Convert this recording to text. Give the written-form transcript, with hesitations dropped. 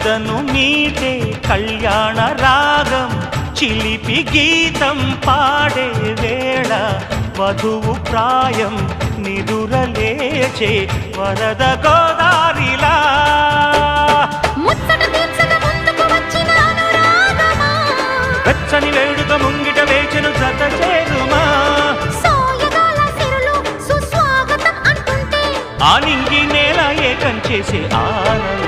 ఎదను మీటే కళ్యాణ రాగం చిలిపి గీతం పాడే వేళ వధువు ప్రాయం నిదురలేచే వరద గోదారిలా వెచ్చని వేడుక ముంగిట వేచెను జత చేరుమా ఆ నింగి నేల ఏకం చేసే ఆనందం